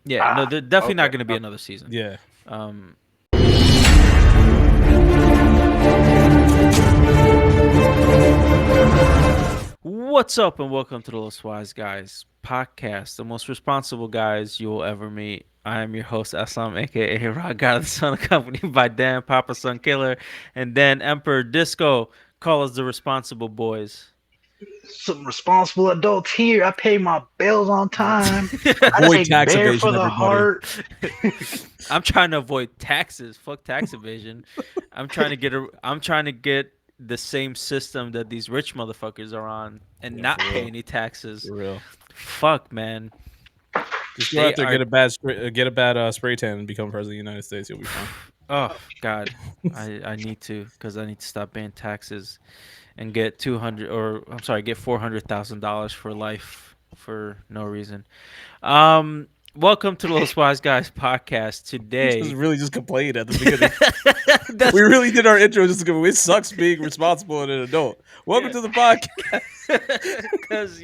Yeah, no, there's definitely not Okay. going to be another season. Yeah. Um, what's up, and welcome to the Los Wise Guys podcast, the most responsible guys you will ever meet. I am your host, Eslam, aka Rock God of the Sun, accompanied by Dan Papa Sun Killer and Dan Emperor Disco. Call us the responsible boys. Some responsible adults here. I pay my bills on time. I Avoid take tax bear for evasion, the everybody. heart. I'm trying to avoid taxes. Fuck tax evasion. I'm trying to get the same system that these rich motherfuckers are on and Yeah, not for pay real. any taxes. For real. Fuck, man. Just go They out there, are. get a bad spray tan, and become president of the United States. You'll be fine. Oh God, I need to, because I need to stop paying taxes and get 200, or I'm sorry, get $400,000 for life for no reason. Welcome to the Los Wise Guys podcast Just today. really just complained at the beginning. That's We really did our intro just to go. It sucks being responsible and an adult. Welcome to the podcast. because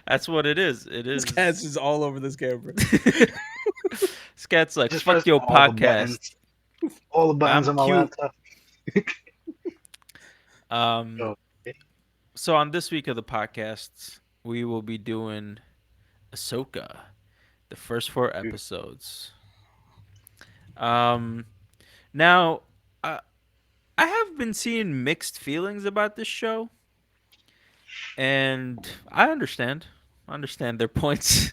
that's what it is. It This is. cat's just all over this camera. Scat's like, Just fuck press your all the buttons. podcast. All the buttons I'm on my cute. laptop. Um, Okay. so on this week of the podcast, we will be doing Ahsoka, the first 4 episodes. Um, now, I have been seeing mixed feelings about this show, and I understand. I understand their points.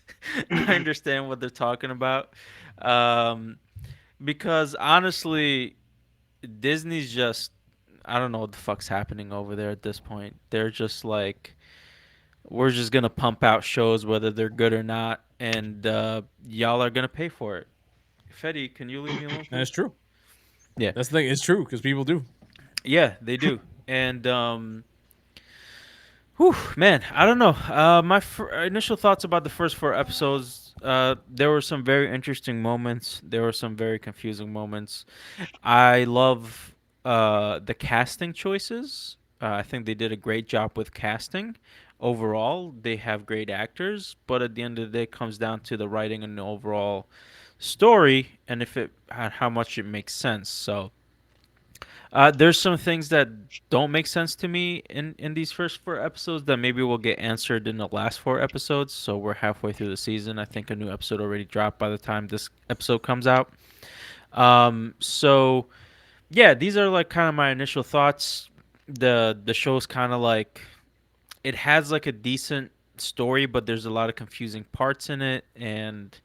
I understand what they're talking about. Um, because honestly, Disney's just, I don't know what the fuck's happening over there at this point. They're just like, we're just gonna pump out shows whether they're good or not, and y'all are gonna pay for it. Fetty, can you leave me alone, And it's please? true. Yeah, That's the thing. It's true because people do. yeah, they do. And whew, man, I don't know. My initial thoughts about the first 4 episodes. There were some very interesting moments. There were some very confusing moments. I love the casting choices. I think they did a great job with casting. Overall, they have great actors, but at the end of the day, it comes down to the writing and the overall story, and if it how much it makes sense. So there's some things that don't make sense to me in these first 4 episodes that maybe will get answered in the last 4 episodes. So we're halfway through the season. I think a new episode already dropped by the time this episode comes out. So yeah, these are like kind of my initial thoughts. The show's kind of like, it has like a decent story, but there's a lot of confusing parts in it, and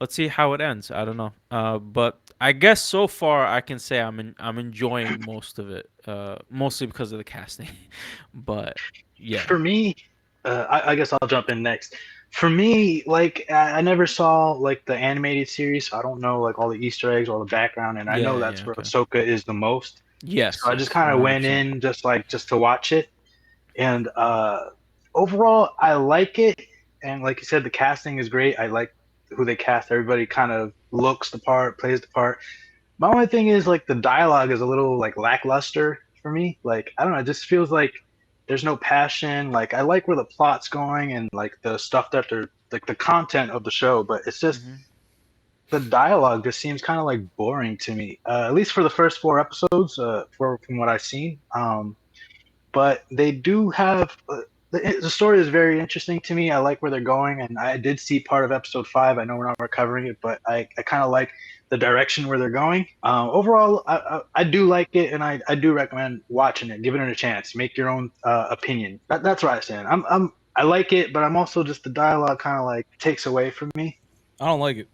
let's see how it ends. I don't know. But I guess so far I can say I'm enjoying most of it. Mostly because of the casting. But yeah. For me, I guess I'll jump in next. For me, like I never saw like the animated series, so I don't know like all the Easter eggs, all the background, and I know Yeah, yeah, that's where okay. Ahsoka is the most. Yes, So I just yes, kind of went 100%. in just to watch it, and overall I like it. And like you said, the casting is great. I like who they cast. Everybody kind of looks the part, plays the part. My only thing is like the dialogue is a little like lackluster for me. Like I don't know, it just feels like there's no passion. Like I like where the plot's going and like the stuff that they're like the content of the show, but it's just Mhm. the dialogue just seems kind of like boring to me. At least for the first 4 episodes, from what I've seen. But they do have the story is very interesting to me. I like where they're going, and I did see part of episode 5. I know we're not recovering it, but I kind of like the direction where they're going. Overall, I do like it, and I do recommend watching it, giving it a chance, make your own opinion. That's what I stand. I like it, but I'm also just the dialogue kind of like takes away from me. I don't like it.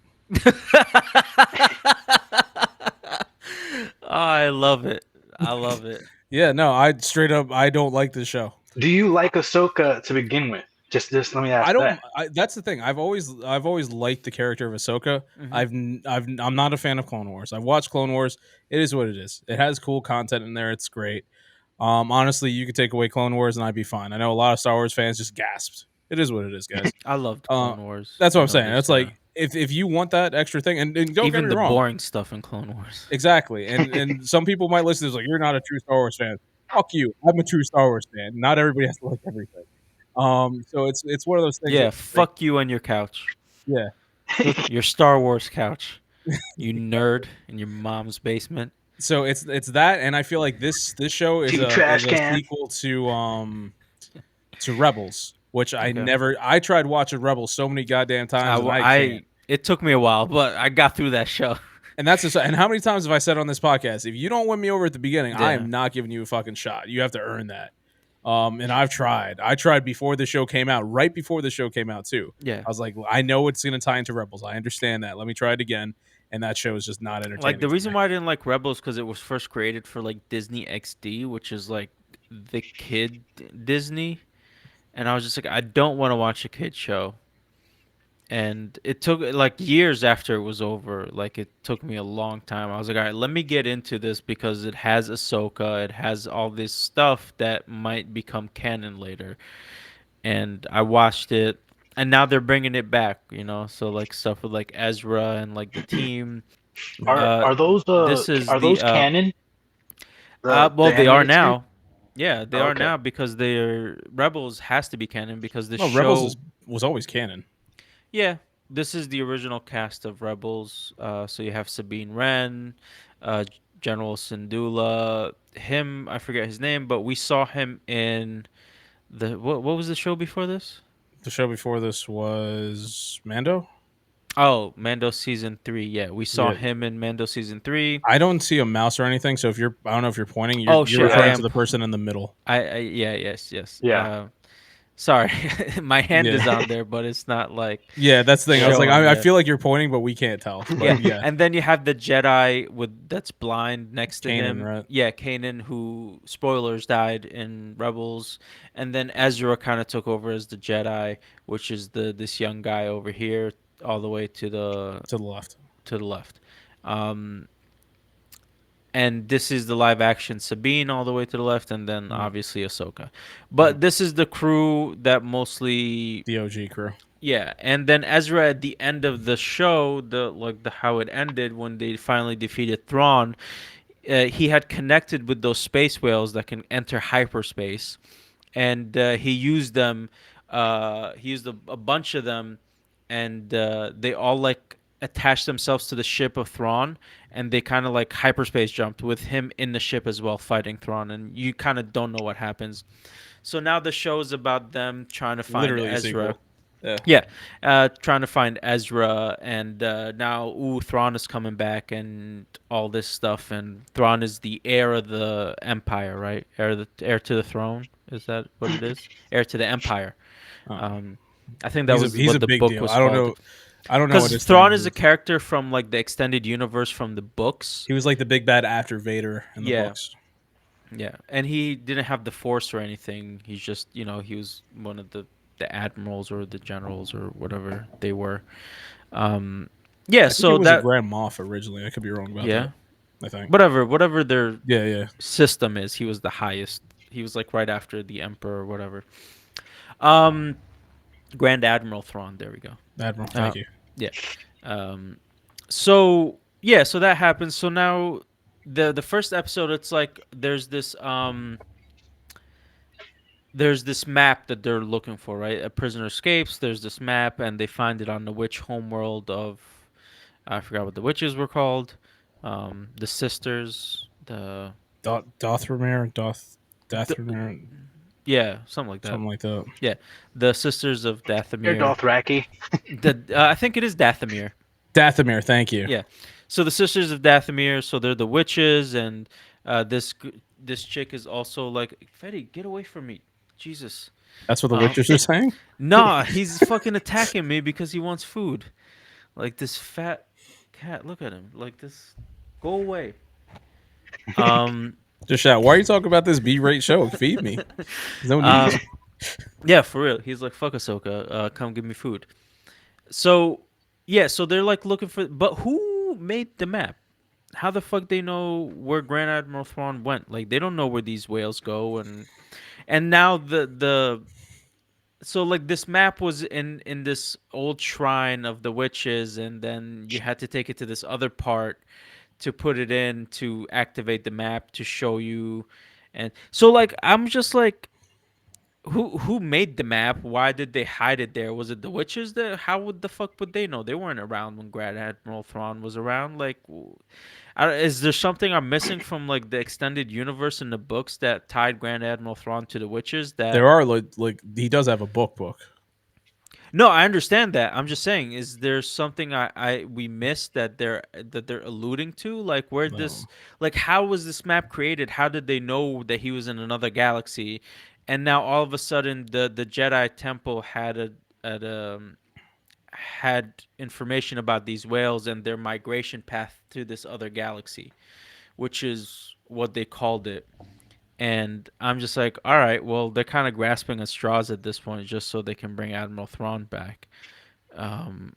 Oh, I love it. I love it. Yeah, no, I straight up I don't like this show. Do you like Ahsoka to begin with? Just let me I ask that. don't. That's the thing. I've always liked the character of Ahsoka. Mhm. I'm not a fan of Clone Wars. I've watched Clone Wars. It is what it is. It has cool content in there. It's great. Honestly, you could take away Clone Wars and I'd be fine. I know a lot of Star Wars fans just gasped. It is what it is, guys. I loved Uh, Clone Wars. that's I what I'm know saying. It's this. like if you want that extra thing, and don't get Even me the wrong, boring stuff in Clone Wars. exactly. And some people might listen to this like you're not a true Star Wars fan. Fuck you. I'm a true Star Wars fan. Not everybody has to like everything. So it's one of those things Yeah, that like, fuck you and your couch. yeah. Your Star Wars couch. You nerd in your mom's basement. So it's that, and I feel like this show is Two a trash cans. sequel to Rebels, which Okay. I tried watching Rebels so many goddamn times, and I can't. It took me a while, but I got through that show. And that's just, and how many times have I said on this podcast, if you don't win me over at the beginning, I Yeah. am not giving you a fucking shot. You have to earn that. And I've tried. I tried before the show came out, right before the show came out too. Yeah. I was like, I know it's gonna tie into Rebels. I understand that. Let me try it again. And that show is just not Like entertaining the to reason me. why I didn't like Rebels because it was first created for like Disney XD, which is like the kid Disney, and I was just like, I don't want to watch a kid show. And it took like years after it was over. Like it took me a long time. I was like, all right, let me get into this because it has Ahsoka, it has all this stuff that might become canon later. And I watched it, and now they're bringing it back. So like stuff with like Ezra and like the team. Yeah. Uh, this is are the those canon? well, The they are animated series? now. Yeah, they Oh, are okay. now because they're Rebels has to be canon because the No, Rebels show. was always canon. Yeah, this is the original cast of Rebels. So you have Sabine Wren, uh, General Syndulla. Him, I forget his name, but we saw him in the what was the show before this? The show before this was Mando. Oh, Mando season 3. Yeah, we saw Yeah, him in Mando season 3. I don't see a mouse or anything. So if you're, I don't know if you're pointing. Oh You're shit, I Yeah, referring to am. the person in the middle. Yeah, yes, yes. yeah. Sorry, my hand Yeah, is on there, but it's not like yeah. That's the thing. I was like, showing. I Yeah, feel like you're pointing, but we can't tell. yeah. But yeah, And then you have the Jedi with that's blind next to Kanan, him. right? Yeah, Kanan, who spoilers died in Rebels, and then Ezra kind of took over as the Jedi, which is the this young guy over here, all the way To the left. to the left. Um, and this is the live action Sabine all the way to the left, and then Mm, obviously Ahsoka. mm. But this is the crew that mostly, The OG crew. yeah. And then Ezra at the end of the show, the how it ended when they finally defeated Thrawn, he had connected with those space whales that can enter hyperspace, and he used them. He used a bunch of them, and they all like attached themselves to the ship of Thrawn, and they kind of like hyperspace jumped with him in the ship as well, fighting Thrawn, and you kind of don't know what happens. So now the show is about them trying to find Literally a Ezra. sequel. Yeah. Yeah, trying to find Ezra, and now Thrawn is coming back, and all this stuff, and Thrawn is the heir of the Empire, right? Heir to the throne. Is that what it is? Heir to the Empire. Oh. Um, I think that was He's what a the big book deal. was called. I don't know what Because his Thrawn thing is a is. character from like the extended universe from the books. He was like the big bad after Vader in the Yeah, books. yeah, and he didn't have the Force or anything. He's just he was one of the admirals or the generals or whatever they were. Um, yeah, I think he so was a that Grand Moff originally. I could be wrong about that. yeah, I think. whatever their Yeah, yeah. system is, he was the highest. He was like right after the Emperor or whatever. Um, Grand Admiral Thrawn. There we go. Admiral, Uh, thank you. yeah. Um, so yeah, so that happens. So now the first episode, it's like there's this map that they're looking for, right? A prisoner escapes. There's this map, and they find it on the witch homeworld of I forgot what the witches were called. The sisters, Dothramir, the Dathramir, yeah, something like that. something like that. Yeah, the sisters of You're Dathomir. Dothraki. I think it is Dathomir. Dathomir, thank you. Yeah. So the sisters of Dathomir, so they're the witches, and this chick is also like, Fetty, get away from me, Jesus. That's what the Um, Witchers are saying. nah, he's fucking attacking me because he wants food. Like this fat cat. Look at him. Like this. Go away. Um. Just shout. Why are you talking about this B-rate show? Feed me. There's no um need. yeah, for real. He's like, fuck Ahsoka. Come give me food. So yeah, so they're like looking for, but who made the map? How the fuck they know where Grand Admiral Thrawn went? Like they don't know where these whales go, and now the so like this map was in this old shrine of the witches, and then you had to take it to this other part to put it in to activate the map to show you. And so like I'm just like, who made the map? Why did they hide it there? Was it the witches? That how would the fuck would they know? They weren't around when Grand Admiral Thrawn was around. Like, is there something I'm missing from like the extended universe in the books that tied Grand Admiral Thrawn to the witches? There That are like he does have a book. no, I understand that. I'm just saying, is there something I we missed that they're alluding to? Like where this, No, like how was this map created? How did they know that he was in another galaxy? And now all of a sudden the Jedi Temple had information about these whales and their migration path to this other galaxy, which is what they called it. And I'm just like, all right, well, they're kind of grasping at straws at this point just so they can bring Admiral Thrawn back. Um,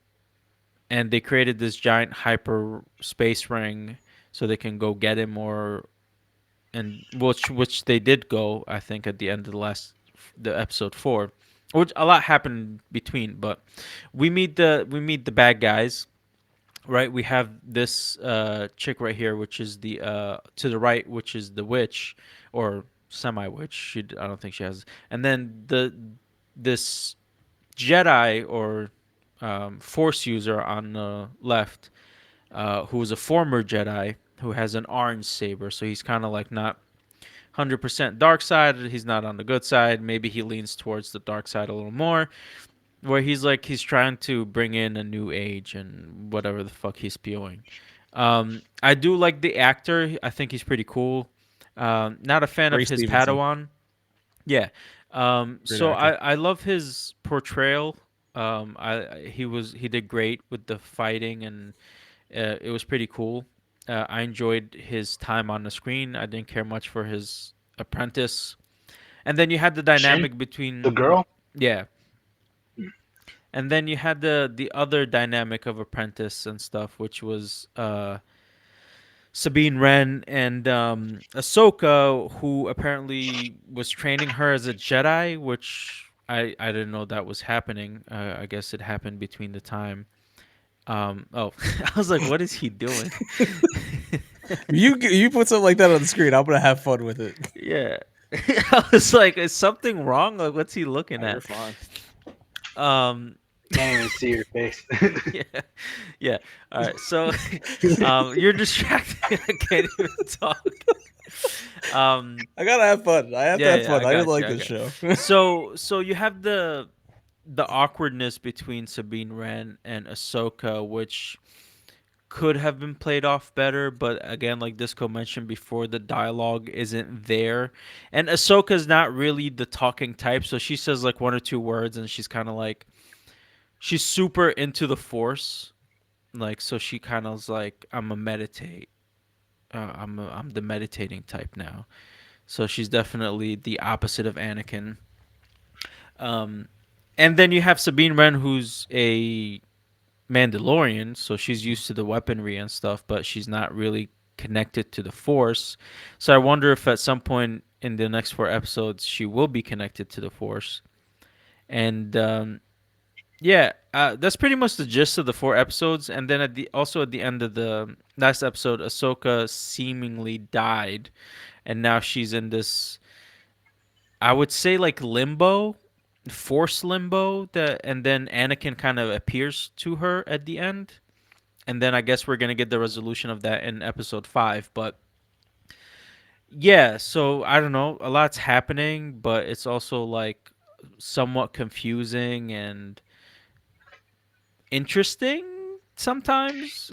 and they created this giant hyper space ring so they can go get him, or and which they did go, I think, at the end of the episode 4, which a lot happened between. But we meet the bad guys, right? We have this chick right here, which is the to the right, which is the witch or semi witch. I don't think she has. And then this Jedi or Force user on the left, who is a former Jedi who has an orange saber. So he's kind of like not 100% dark side. He's not on the good side. Maybe he leans towards the dark side a little more. Where he's like he's trying to bring in a new age and whatever the fuck he's spewing. I do like the actor. I think he's pretty cool. Not a fan Ray of his Stevenson, Padawan. Yeah. great So actor. I love his portrayal. He did great with the fighting, and it was pretty cool. I enjoyed his time on the screen. I didn't care much for his apprentice. And then you had the Shin, dynamic the between girl. yeah, and then you had the other dynamic of apprentice and stuff, which was Sabine Wren and Ahsoka, who apparently was training her as a Jedi, which I didn't know that was happening. I guess it happened between the time. Oh, I was like, what is he doing? You put something like that on the screen, I'm gonna have fun with it. Yeah. I was like, is something wrong? Like, what's he looking Oh, you're at? fine. Um, Can't even see your face. yeah, yeah. All right, so you're distracted. I can't even talk. I gotta have fun. I have to Yeah, have yeah, fun. I I didn't got you. like I this got show. so you have the awkwardness between Sabine Wren and Ahsoka, which could have been played off better, but again, like Disco mentioned before, the dialogue isn't there. And Ahsoka's not really the talking type, so she says like one or two words and she's kind of like she's super into the force. Like so she kind of is like I'm a meditate. I'm the meditating type now. So she's definitely the opposite of Anakin. Um and then you have Sabine Wren who's a Mandalorian, so she's used to the weaponry and stuff, but she's not really connected to the Force. So I wonder if at some point in the next 4 episodes she will be connected to the Force. And yeah, that's pretty much the gist of the 4 episodes. And then at the end of the last episode, Ahsoka seemingly died, and now she's in this, I would say, like limbo, Force limbo. That and then Anakin kind of appears to her at the end, and then I guess we're gonna get the resolution of that in episode 5. But yeah, so I don't know, a lot's happening, but it's also like somewhat confusing and interesting sometimes.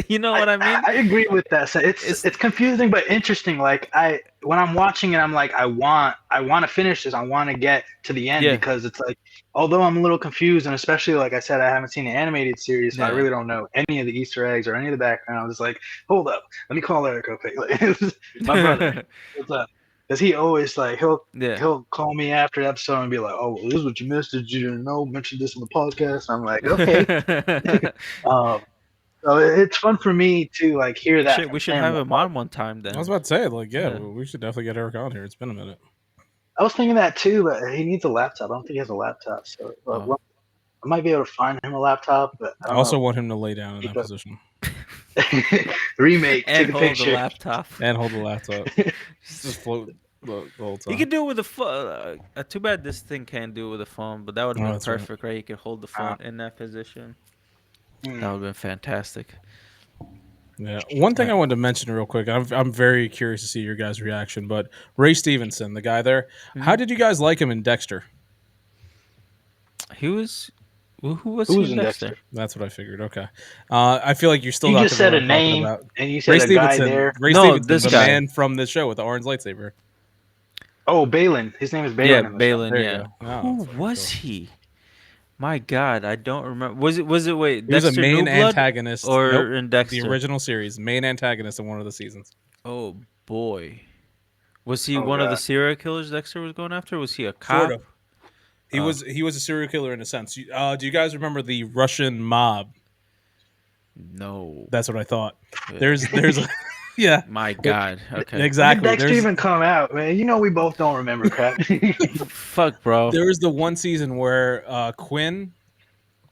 You know I what I mean? I agree with that. So It's it's confusing but interesting. Like I when I'm watching it, I'm like I want to finish this. I want to get to the end yeah, because it's like although I'm a little confused and especially like I said I haven't seen the animated series, so I yeah. really don't know any of the Easter eggs or any of the background. It's like hold up, let me call Eric real quick. Like, my brother, what's up? Because he always like Yeah. he'll call me after the episode and be like, oh well, this is what you missed. Did you know mention this in the podcast? I'm like okay. Um, so it's fun for me to like hear that Shit, we from should him. have him on one time I was then. about to say, like, yeah, Yeah. we should definitely get Eric on here. It's been a minute. I was thinking that too, but he needs a laptop. I don't think he has a laptop, so Oh. well, I might be able to find him a laptop, but I I don't also know. want him to lay down in that Because position remake, And take a hold the picture. laptop. and hold the laptop. Just float. the whole He time. could do it with a phone. Too bad this thing can't do it with a phone, but that would have Oh, been that's right. perfect, right? He could hold the Uh, phone in that position. That hmm. would have been fantastic. Yeah. One All thing I right. wanted to mention real quick, I'm very curious to see your guys' reaction, but Ray Stevenson, the guy there, how Hmm. did you guys like him in Dexter? He was. Who was Who he was in in Dexter? Dexter? That's what I figured. Okay. I feel like you're still You not just going to know said what a I'm talking name about. and you Ray said a guy Stevenson, there. Ray No, Stevenson, this the guy. man from the show with the orange lightsaber. Oh, Balin. His name is Yeah, Balin in the show. Balin. There you Yeah. go. Oh, Who that's fucking was cool. he? My God, I don't remember. Was it? Wait, He was a Dexter New main Blood antagonist. Nope. or in The Dexter? original series, main antagonist in one of the seasons. Oh boy, was he Oh one of the god. serial killers Dexter was going after? Was he a Sort cop? of. Oh He was a serial killer in a sense. Do you guys remember the Russian mob? no. That's what I thought. Uh, There's a yeah. my There- God. Okay. When did exactly. Dexter even come out, man? You know we both don't remember crap. Fuck, bro. There was the one season where Quinn.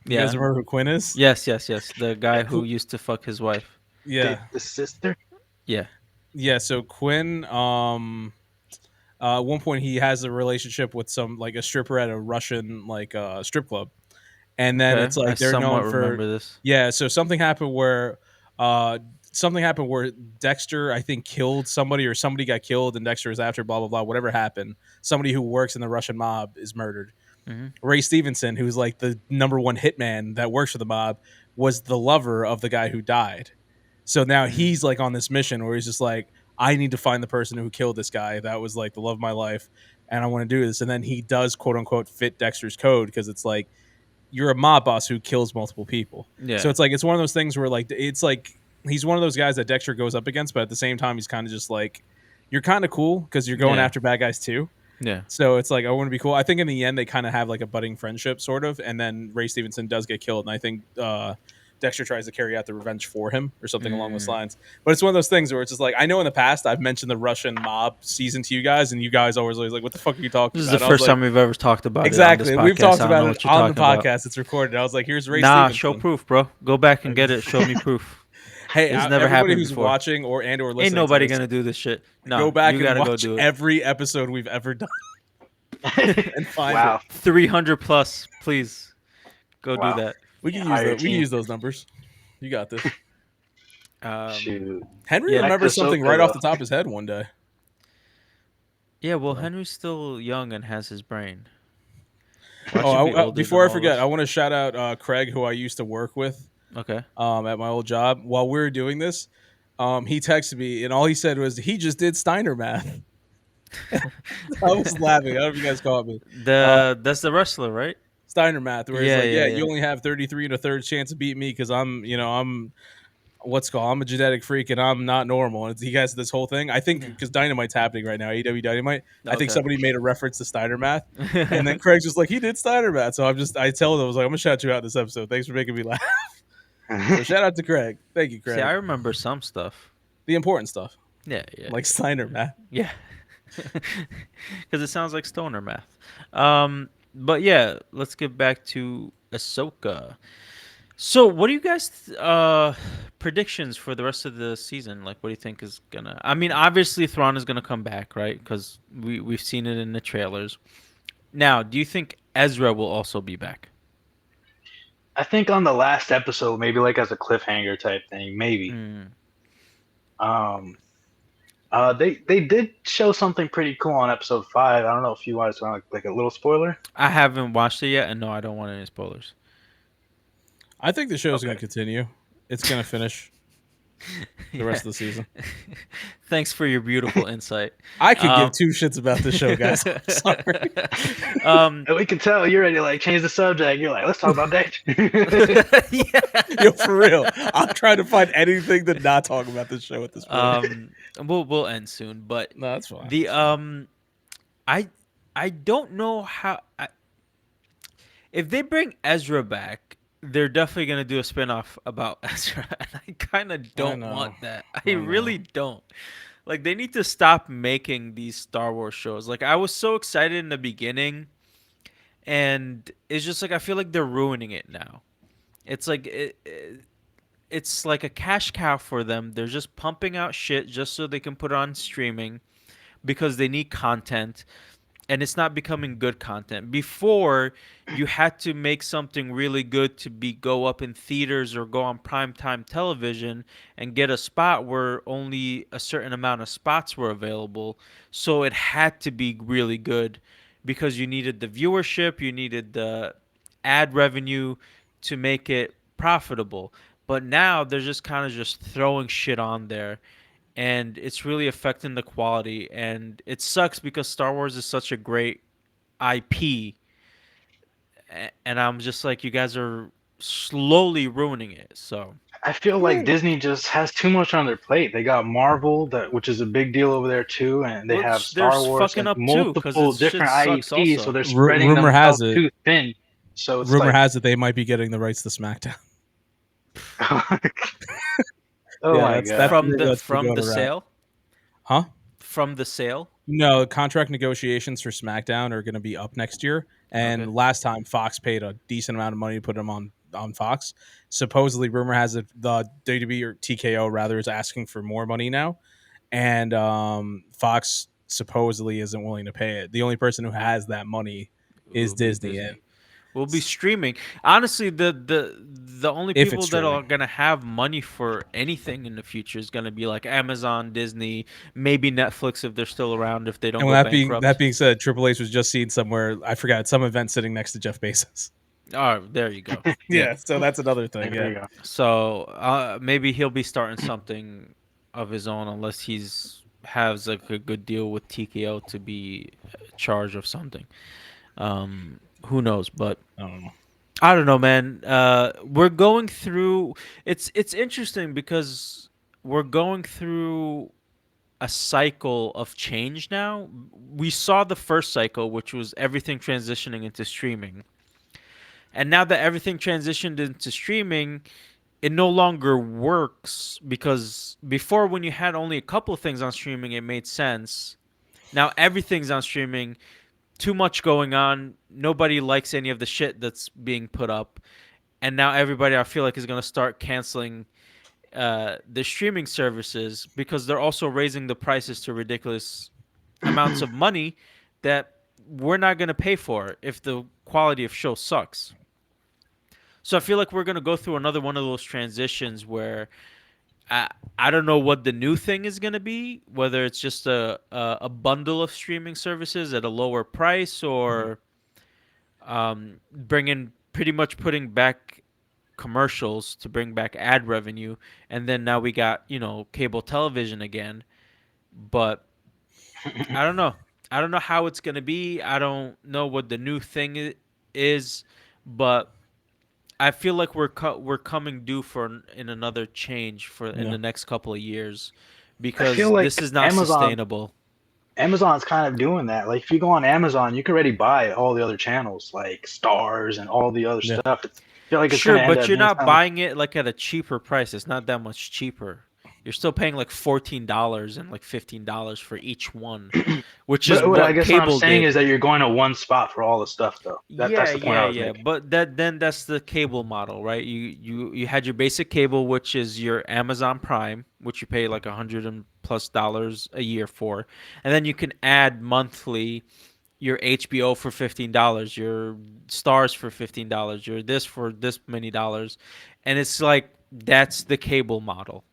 You guys Yeah. remember who Quinn is? Yes, yes, yes. The guy who Qu- used to fuck his wife. yeah, The sister? Yeah. yeah. So Quinn, at one point he has a relationship with some like a stripper at a Russian like strip club, and then Okay. it's I like they're known somewhat for remember this. yeah. So uh something happened where Dexter I think killed somebody or somebody got killed and Dexter is after blah blah blah whatever happened. Somebody who works in the Russian mob is murdered. Hmm. Ray Stevenson, who's like the number one hitman that works for the mob, was the lover of the guy who died. So now Hmm. he's like on this mission where he's just like, I need to find the person who killed this guy. That was like the love of my life, and I want to do this. And then he does quote unquote fit Dexter's code because it's like you're a mob boss who kills multiple people. So Yeah. it's like it's one of those things where like it's like he's one of those guys that Dexter goes up against, but at the same time he's kind of just like you're kind of cool because you're going Yeah. after bad guys too. Yeah. So it's like I want to be cool. I think in the end they kind of have like a budding friendship, sort of, and then Ray Stevenson does get killed, and I think Dexter tries to carry out the revenge for him or something along those Mm. lines. But it's one of those things where it's just like I know in the past I've mentioned the Russian mob season to you guys, and you guys always like, "What the fuck are you talking This is about?" the And I was first like, time we've ever talked about it on this "Exactly." We've podcast. talked I don't about know it what you're on the talking about. podcast. It's recorded. I was like, "Here's Ray Nah, show Stevenson." proof, bro. Go back and get it. Show me proof. Hey, This has never everybody happened who's before. watching or Ain't listening to nobody this, gonna do this shit. go No, back you and gotta go watch do it. every episode we've ever done and find it. Wow. 300 plus, please. Go do Wow. that. We can use Hire that. We can team. use those numbers. You got this. Um, Shoot. Henry yeah, Back to remembers something Ahsoka right off though. the top of his head one day. yeah. Well, So. Henry's still young and has his brain. Why Oh, should be older than before I all of forget, I us? want to shout out Craig, who I used to work with Okay. at my old job. While we were doing this, he texted me, and all he said was he just did Steiner math. I was laughing. I don't know if you guys caught me. Uh, That's the wrestler, right? Steiner math, where he's Yeah, like, yeah, "Yeah, you yeah. only have 33 and a third chance to beat me because I'm what's called I'm a genetic freak and I'm not normal." And he has this whole thing. I think Yeah. because Dynamite's happening right now, AEW Dynamite. I think Okay. somebody made a reference to Steiner math, and then Craig's just like he did Steiner math. So I tell him I was like I'm gonna shout you out this episode. Thanks for making me laugh. So shout out to Craig. Thank you, See, I Craig. remember some stuff. The important stuff Yeah, yeah, like Steiner math. yeah. Because it sounds like stoner math. But yeah, let's get back to Ahsoka. So, what do you guys predictions for the rest of the season? Like, what do you think is gonna? I mean, obviously Thrawn is gonna come back, right? Because we've seen it in the trailers. Now, do you think Ezra will also be back? I think on the last episode, maybe like as a cliffhanger type thing, maybe. Mm. Um, they did show something pretty cool on episode 5. I don't know if you want to like a little spoiler. I haven't watched it yet, and no, I don't want any spoilers. I think the show's Okay. gonna continue. It's gonna finish the rest of the season. Thanks for your beautiful insight. I could give Um, two shits about the show, guys. I'm sorry. um, And we can tell you're ready to like change the subject. You're like, let's talk about Dexter. yeah. Yo, for real. I'm trying to find anything to not talk about this show at this point. We'll end soon, but No, that's fine. the I I don't know how if they bring Ezra back, they're definitely gonna do a spinoff about Ezra, and I kind of don't know. want that. I I know. really don't. Like they need to stop making these Star Wars shows. Like I was so excited in the beginning, and it's just like I feel like they're ruining it now. It's like it's like a cash cow for them. They're just pumping out shit just so they can put it on streaming. because they need content, and it's not becoming good content. Before, you had to make something really good to be go up in theaters or go on primetime television and get a spot where only a certain amount of spots were available. So it had to be really good because you needed the viewership, you needed the ad revenue to make it profitable. But now they're just kind of just throwing shit on there, and it's really affecting the quality, and it sucks because Star Wars is such a great IP, and I'm just like, you guys are slowly ruining it. So I feel like Eh, Disney just has too much on their plate. They got Marvel, that which is a big deal over there too, and they have which Star there's Wars, fucking like up too, because multiple its shit different sucks IEPs. So also. they're spreading rumor has themselves it. too thin. So it's Rumor like, has it they might be getting the rights to SmackDown. oh Yeah, my that's god. From rumor the that's been from going the around. sale, Huh? from the sale. No, contract negotiations for SmackDown are going to be up next year. Okay. And last time Fox paid a decent amount of money to put them on Fox. Supposedly, rumor has it the WWE or TKO rather is asking for more money now, and Fox supposedly isn't willing to pay it. The only person who has that money It is will be Disney, and Disney. We'll be streaming. Honestly, the only if it's people that streaming. are gonna have money for anything in the future is gonna be like Amazon, Disney, maybe Netflix if they're still around, if they don't And with go that bankrupt. being said, Triple H was just seen somewhere. I forgot some event sitting next to Jeff Bezos. Oh, there you go. Yeah. Yeah, so that's another thing. There Yeah, you go. So maybe he'll be starting something of his own, unless he's has like a good deal with TKO to be in charge of something. Who knows? But I don't know. I don't know, man. We're going through. It's interesting because we're going through a cycle of change now. We saw the first cycle, which was everything transitioning into streaming, and now that everything transitioned into streaming, it no longer works because before, when you had only a couple of things on streaming, it made sense. Now everything's on streaming. Too much going on. Nobody likes any of the shit that's being put up, and now everybody, I feel like, is going to start canceling the streaming services because they're also raising the prices to ridiculous amounts of money that we're not going to pay for if the quality of show sucks. So I feel like we're going to go through another one of those transitions where I don't know what the new thing is going to be, whether it's just a bundle of streaming services at a lower price, Mhm. or bringing pretty much putting back commercials to bring back ad revenue, and then now we got, cable television again. But I don't know. I don't know how it's gonna be. I don't know what the new thing is, but I feel like we're coming due for in another change for in Yeah. the next couple of years, I feel because this like is not sustainable. Amazon's kind of doing that. Like if you go on Amazon, you can already buy all the other channels, like Stars and all the other Yeah. stuff. I feel like it's Sure, gonna end but up you're being not kind of buying it like at a cheaper price. It's not that much cheaper. You're still paying like $14 and like $15 for each one, which is but what I what guess what I'm cable saying did. is that you're going to one spot for all the stuff though. That's Yeah, the point yeah, I was yeah. making. But that's the cable model, right? You had your basic cable, which is your Amazon Prime, which you pay like $100+ a year for, and then you can add monthly your HBO for $15, your Stars for $15, your this for this many dollars, and it's like that's the cable model.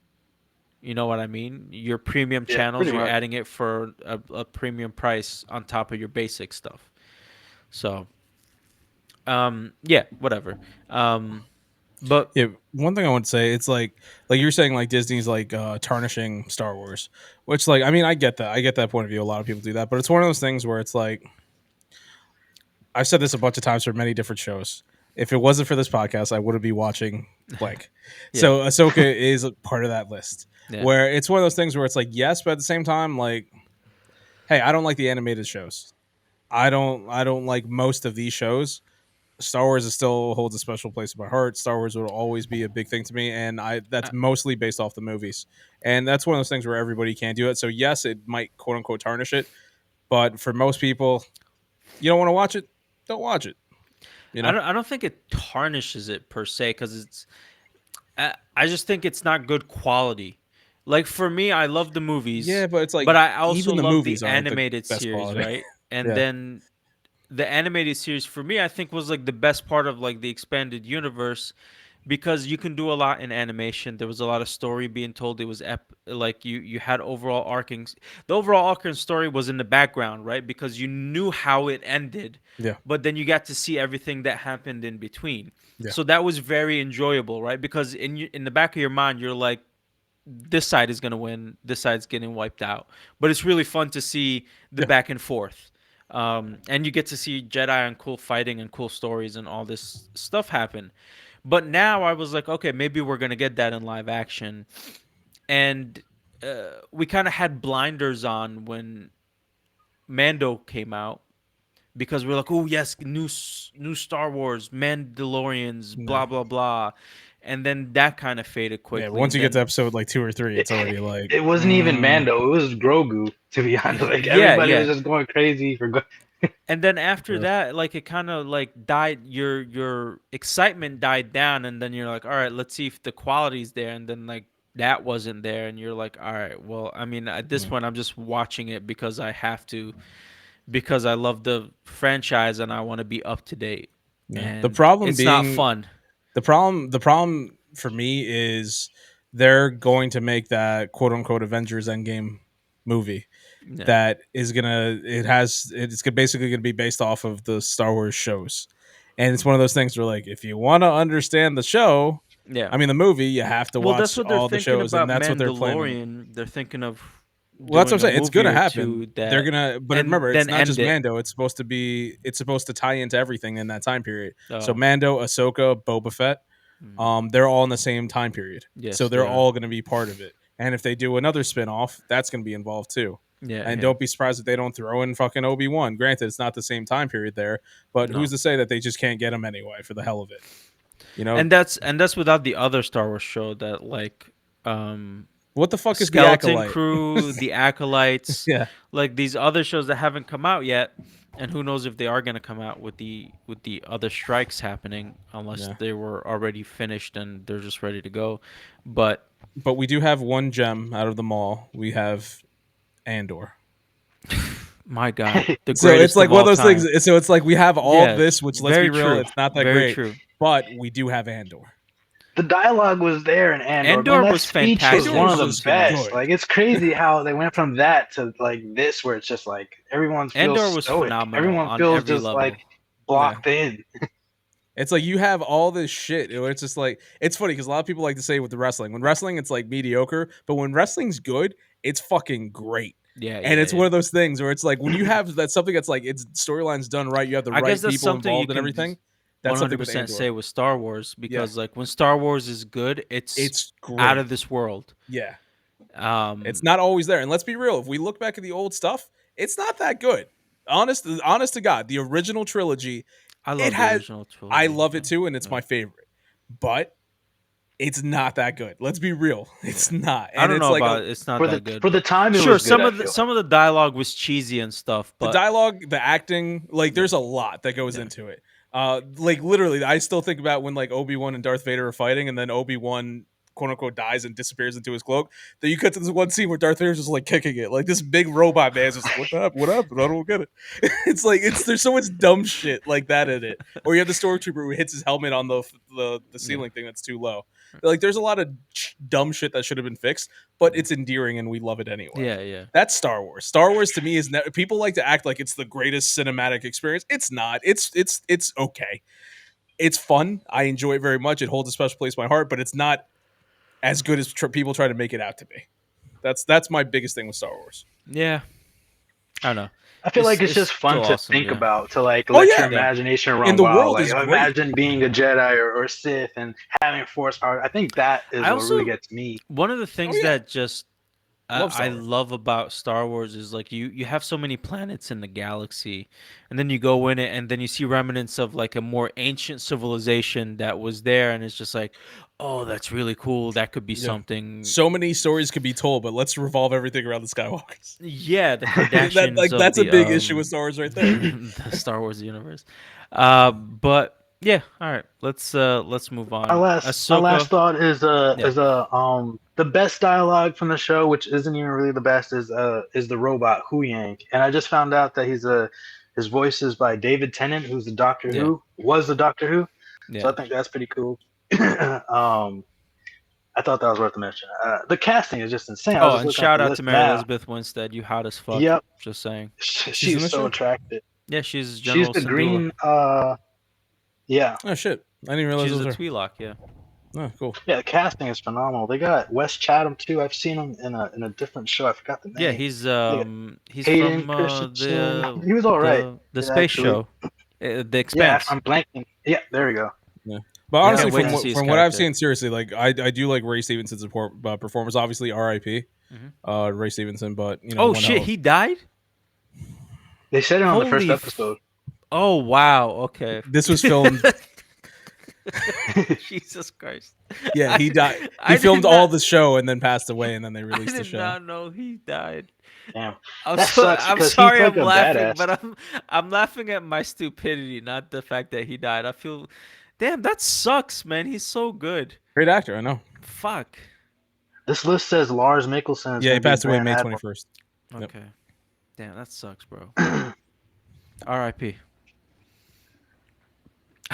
You know what I mean? Your premium Yeah, channels, pretty you're much. adding it for a premium price on top of your basic stuff. So yeah, whatever. But Yeah, one thing I would say, it's like you're saying, like Disney's like tarnishing Star Wars, which, like, I mean, I get that. I get that point of view. A lot of people do that, but it's one of those things where it's like, I've said this a bunch of times for many different shows. If it wasn't for this podcast, I wouldn't be watching blank. yeah, So Ahsoka is a part of that list, yeah. where it's one of those things where it's like, yes, but at the same time, like, hey, I don't like the animated shows. I don't like most of these shows. Star Wars is still holds a special place in my heart. Star Wars will always be a big thing to me, and I I, that's mostly based off the movies. And that's one of those things where everybody can't do it. So yes, it might quote unquote tarnish it, but for most people, you don't want to watch it, don't watch it. You I know? don't I don't think it tarnishes it per se, because I just think it's not good quality. Like for me, I love the Yeah, movies, but it's like but I also even the love the movies aren't the animated best series, quality. right? And Yeah, then the animated series for me, I think was like the best part of like the expanded universe because you can do a lot in animation. There was a lot of story being told. It was like you had overall arcing. The overall arcing story was in the background, right? Because you knew how it ended, yeah, but then you got to see everything that happened in between. yeah, So that was very enjoyable, right? Because in the back of your mind, you're like, this side is gonna win, this side's getting wiped out. But it's really fun to see the yeah. back and forth, and you get to see Jedi and cool fighting and cool stories and all this stuff happen. But now I was like, okay, maybe we're gonna get that in live action, and we kind of had blinders on when Mando came out because we're like, oh yes, new Star Wars, Mandalorians, No. blah blah blah, and then that kind of faded Yeah, but quickly, once and you get to then episode like 2 or 3, it's already like, It wasn't even Mando. It was Grogu. To be honest, like yeah, everybody yeah. was just going crazy for. And then after uh, that, like it kind of like died. Your excitement died down, and then you're like, all right, let's see if the quality's there. And then like that wasn't there, and you're like, all right, well, I mean, at this yeah, point, I'm just watching it because I have to, because I love the franchise and I want to be up to date. yeah. The And problem it's not being, fun. the problem for me is they're going to make that quote unquote Avengers Endgame movie Yeah, that is gonna it's basically gonna be based off of the Star Wars shows, and it's one of those things where like if you want to understand the show, yeah. I mean the movie, you have to Well, that's watch what they're all the thinking shows, and about that's what they're planning. Mandalorian. They're thinking of Well, that's what I'm doing a saying. It's movie gonna or happen. two They're that, gonna, but and remember, it's then not end just it. Mando. It's supposed to tie into everything in that time period. So Oh, Mando, Ahsoka, Boba Fett, mm, they're all in the same time period. So yes, they they're are. all going to be part of it. And if they do another spin-off, that's going to be involved too. Yeah, And yeah. don't be surprised if they don't throw in fucking Obi-Wan. Granted, it's not the same time period there, but who's No. to say that they just can't get him anyway for the hell of it? You know, And that's without the other Star Wars show that like what the fuck is the Skeleton acolyte? Crew, the Acolytes, Yeah, like these other shows that haven't come out yet, and who knows if they are going to come out with the other strikes happening unless yeah. they were already finished and they're just ready to go. But But we do have one gem out of them all. We have Andor. my god, the So it's greatest like of one of all those things. time. So it's like we have all Yeah, this, which let's be very real, true. it's not that Very great, true. but we do have Andor. The dialogue was there in Andor. Man, Andor that was speech was Andor fantastic. one of was the just best. good. Like it's crazy how they went from that to like this, where it's just like everyone feels Andor was stoic. phenomenal Everyone on feels every just like level. Yeah. blocked in. It's like you have all this shit. It's just like it's funny because a lot of people like to say with the wrestling, when wrestling it's like mediocre, but when wrestling's good, it's fucking great. Yeah, And yeah, it's yeah. one of those things where it's like when you have that something that's like it's storylines done right, you have the I guess right that's people something you involved and can everything. That's something with 100% Andor. say with Star Wars Yeah, because like when Star Wars is good, it's it's out great. of this world. Yeah, it's Um, not always there. And let's be real, if we look back at the old stuff, it's not that good. Honest to God, the original trilogy, I it love the has. original I trilogy. love it Yeah, too, and it's yeah, my favorite. But it's not that good. Let's be real. It's yeah. not. I And don't it's know like about it. It's not For that good, the but time, it sure, was good. some I of the feel some like. of the dialogue was cheesy and stuff, the but dialogue, the acting, like yeah, there's a lot that goes yeah, into it. Like literally, I still think about when like Obi-Wan and Darth Vader are fighting, and then Obi-Wan quote unquote dies and disappears into his cloak. Then you cut to this one scene where Darth Vader's just like kicking it, like this big robot man is just like, "What up? What up?" I don't get it. It's like there's so much dumb shit like that in it. Or you have the stormtrooper who hits his helmet on the yeah, ceiling thing that's too low. Like there's a lot of dumb shit that should have been fixed, but it's endearing and we love it anyway. yeah, yeah. That's Star Wars. Star Wars to me is people like to act like it's the greatest cinematic experience. It's not. It's okay. It's fun. I enjoy it very much. It holds a special place in my heart, but it's not as good as people try to make it out to be. That's my biggest thing with Star Wars. Yeah. I don't know. I feel like it's It's just fun still to awesome. think Yeah, about, to like Oh let your yeah, yeah. imagination and run the wild. world Like is great. imagine being a Jedi or Sith and having Force power. I think that is I what really also gets me. one of the Oh things yeah, that just love I Star Wars. love about Star Wars is like you have so many planets in the galaxy, and then you go in it, and then you see remnants of like a more ancient civilization that was there, and it's just like, oh, that's really cool. That could be Yeah, something. so many stories could be told, but let's revolve everything around the Skywalkers. Yeah, the That Kardashians like of that's a the big issue with Star Wars right there. the Star Wars universe. But Yeah. All right. Let's move My on. last Ahsoka. thought is Yeah. the best dialogue from the show, which isn't even really the best, is the robot Hu Yang, and I just found out that his voice is by David Tennant, who's the Doctor Yeah. Who, was the Doctor Who, so Yeah. I think that's pretty cool. I thought that was worth a mention. The casting is just insane. I was Oh, just and looking at shout the out to list Mary now. Elizabeth Winstead. You hot as fuck. Yep, Just saying. She's in she's the so show. attractive. Yeah, she's She's General the Syndulla. green. Yeah, Oh shit! I didn't realize She's it a was her. Twi'lek. Yeah. Oh, cool. yeah. The casting is phenomenal. They got Wes Chatham too. I've seen him in a different show. I forgot the Yeah. name. They got He's Hayden from Christensen. He was all right, the space actually. show, The Yeah, Expanse. I'm blanking. Yeah, there we go. Yeah. But I honestly, can't wait from to see his from what I've character. seen, seriously, like I do like Ray Stevenson's performance. Obviously, R.I.P. Mhm. Ray Stevenson, but Oh one shit, hell. he died. They said it on the first Holy. episode. Oh wow. Okay. This was filmed. Jesus Christ. Yeah, he died. I He did filmed all not. the show and then passed away, and then they I released the did show. not know he died. Damn, that sucks I'm because he's sorry like I'm a laughing, badass. but I'm laughing at my stupidity, not the fact that he died. I feel damn, that sucks, man. He's so good. Great actor, I know. Fuck. This list says Lars Mikkelsen is Yeah, he going to be passed away Grand May Admiral. 21st. Yep. Okay. Damn, that sucks, bro. R.I.P.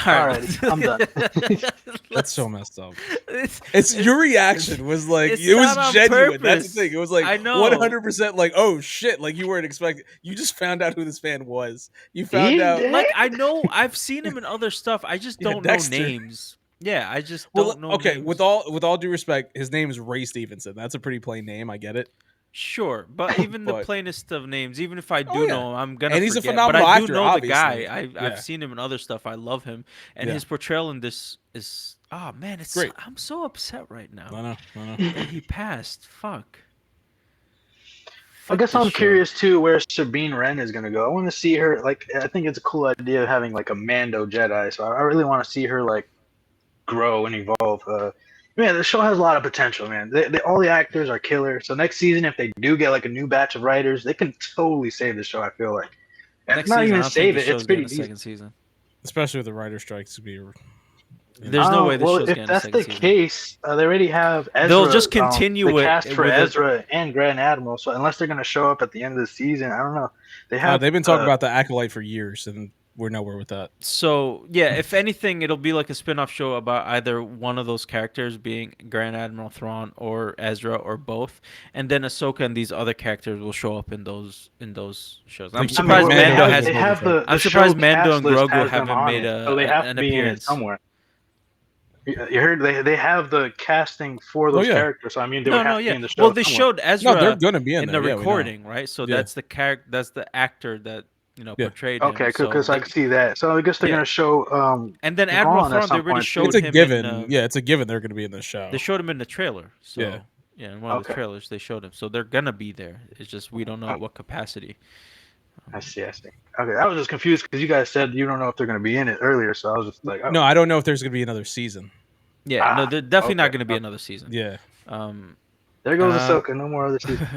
All right. Alrighty, I'm done. That's so messed up. It's Your reaction was like it's it was not on genuine. That's purpose. the thing. It was like I know. 100% like, oh shit, like you weren't expecting. You just found out who this fan was. You found He's out. dead? Like I know I've seen him in other stuff. I just Yeah, don't Dexter. know names. Yeah, I just Well, don't know okay. names. With all due respect, his name is Ray Stevenson. That's a pretty plain name. I get it. Sure, but even the But- plainest of names, even if I do Oh, yeah. know him, I'm gonna And he's a forget. But phenomenal I do actor, know obviously. the guy. Yeah. I've seen him in other stuff. I love him, and Yeah. his portrayal in this is man, it's Great. I'm so upset right now I know. that he passed. Fuck. I guess this I'm show. curious too where Sabine Wren is going to go. I want to see her. Like, I think it's a cool idea of having like a Mando Jedi. So I really want to see her like grow and evolve. Man, the show has a lot of potential, man. All the actors are killer. So next season, if they do get like a new batch of writers, they can totally save the show. I feel like, and Next not season, I even don't think save the it. It's show's getting pretty a easy. second season. Especially with the writer strikes to be. There's no way this well, show's if getting a that's second the season. case, they already have Ezra. They'll just continue the it cast for with Ezra and Grand Admiral. So unless they're going to show up at the end of the season, I don't know. They have. They've been talking about the Acolyte for years, and we're nowhere with that. So yeah, if anything, it'll be like a spin-off show about either one of those characters being Grand Admiral Thrawn or Ezra or both, and then Ahsoka and these other characters will show up in those shows. I'm Like, surprised well, Mando has- has. They have the. I'm the surprised show Mando cast and list Grogu has them haven't on made it, so they have an to be in it appearance. somewhere. You heard they have the casting for those yeah. characters, so I mean they would have to be Yeah. in the show. Well, they somewhere. showed Ezra No, they're gonna be in in there. the Yeah, we know. recording, right? So Yeah. that's the character, that's the actor that Yeah. portrayed him. Okay, cool, So because I they- can see that. So I guess they're Yeah. gonna show. and then Thrawn Admiral at Thrawn, they some already point, showed It's a him given. in. Yeah, it's a given. They're gonna be in the show. They showed him in the trailer. So Yeah. yeah, in one of the Okay. trailers they showed him. So they're gonna be there. It's just we don't know Oh. at what capacity. I see. Okay, I was just confused because you guys said you don't know if they're gonna be in it earlier, so I was just like, oh. No, I don't know if there's gonna be another season. Yeah, no, they're definitely not okay. gonna be another season. Yeah. Um, There goes Uh, Ahsoka. No more other season.